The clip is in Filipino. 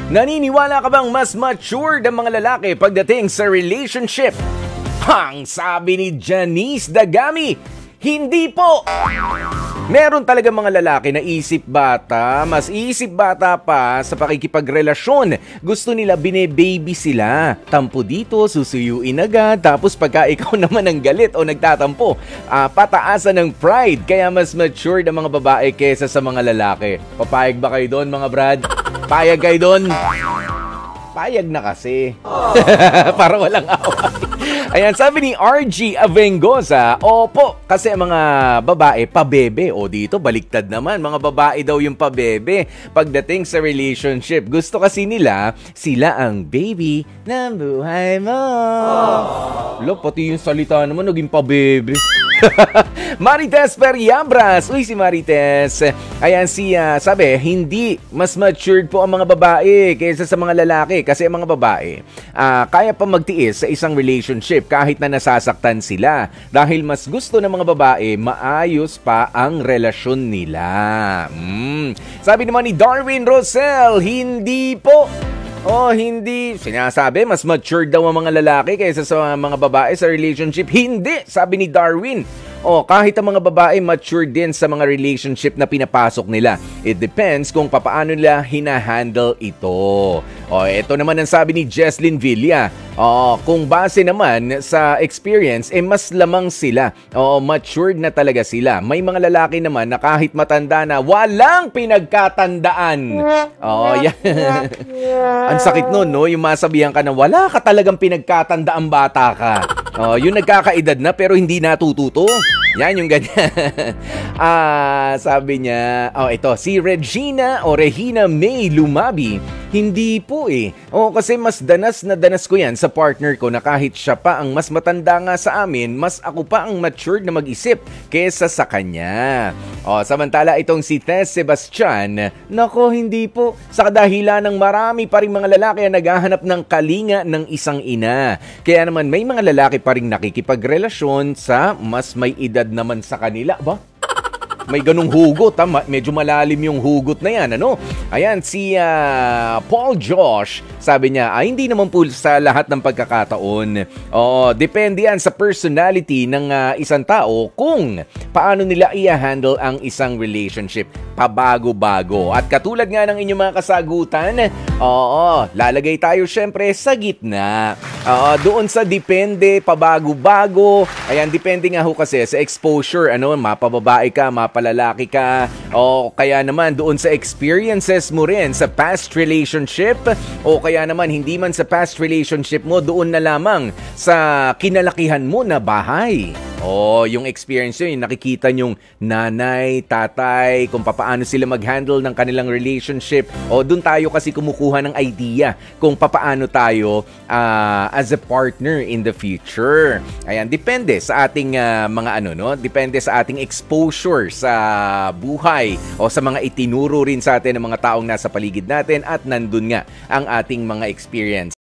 Naniniwala ka bang mas mature ang mga lalaki pagdating sa relationship? Ang sabi ni Janice Dagami, hindi po! Meron talaga mga lalaki na isip bata, mas isip bata pa sa pakikipagrelasyon. Gusto nila bine-baby sila. Tampo dito, susuyuin agad. Tapos pagka ikaw naman ang galit o nagtatampo, pataasan ng pride. Kaya mas mature ang mga babae kesa sa mga lalaki. Papayag ba kayo doon mga brad? Payag kayo doon? Payag na kasi. Para walang away. Ayan, sabi ni RG Avengosa, opo, kasi ang mga babae pabebe. O dito, baliktad naman. Mga babae daw yung pabebe pagdating sa relationship. Gusto kasi nila, sila ang baby ng buhay mo. Lo, pati yung salita naman, naging pabebe. Marites Periabras. Uy, si Marites. Ayan, sabi, hindi mas matured po ang mga babae kaysa sa mga lalaki. Kasi ang mga babae, kaya pa magtiis sa isang relationship kahit na nasasaktan sila. Dahil mas gusto ng mga babae, maayos pa ang relasyon nila. Sabi naman ni Darwin Rosel, hindi po. Oh, hindi. Sinasabi, mas mature daw ang mga lalaki kaysa sa mga babae sa relationship. Hindi, sabi ni Darwin. Oh, kahit ang mga babae mature din sa mga relationship na pinapasok nila. It depends kung paano nila hinahandle ito. Oh, ito naman ang sabi ni Jesslyn Villa. Oh, kung base naman sa experience, mas lamang sila. Oh, matured na talaga sila. May mga lalaki naman na kahit matanda na, walang pinagkatandaan. Oh, yan. Ang sakit nun, no? Yung masabihan ka na wala ka talagang pinagkatandaang bata ka. Oh, yung nagkakaedad na pero hindi natututo. Yan yung ganyan. Sabi niya, ito, si Regina May Lumabi, hindi po eh. Kasi mas danas na danas ko yan sa partner ko na kahit siya pa ang mas matanda nga sa amin, mas ako pa ang matured na mag-isip kesa sa kanya. Samantala itong si Tess Sebastian, nako hindi po. Sa kadahilan ng marami pa rin mga lalaki na naghahanap ng kalinga ng isang ina. Kaya naman may mga lalaki pa rin nakikipagrelasyon sa mas may edad naman sa kanila. Ba? May ganung hugot, medyo malalim yung hugot na yan, ano? Ayan, si Paul Josh, sabi niya, hindi naman po sa lahat ng pagkakataon. Depende yan sa personality ng isang tao kung paano nila i-handle ang isang relationship. Pabago-bago. At katulad nga ng inyong mga kasagutan, lalagay tayo syempre sa gitna. Doon sa depende, pabago-bago. Ayan, depende nga ho kasi sa exposure, mapababae ka, mapalalaki ka, o kaya naman doon sa experiences mo rin sa past relationship, o kaya naman hindi man sa past relationship mo, doon na lamang sa kinalakihan mo na bahay. Yung experience yun, yung nakikita nyong nanay, tatay, kung paano sila mag-handle ng kanilang relationship. Doon tayo kasi kumukuha ng idea kung paano tayo as a partner in the future. Ayan, depende sa ating depende sa ating exposure sa buhay o sa mga itinuro rin sa atin ng mga taong nasa paligid natin at nandun nga ang ating mga experience.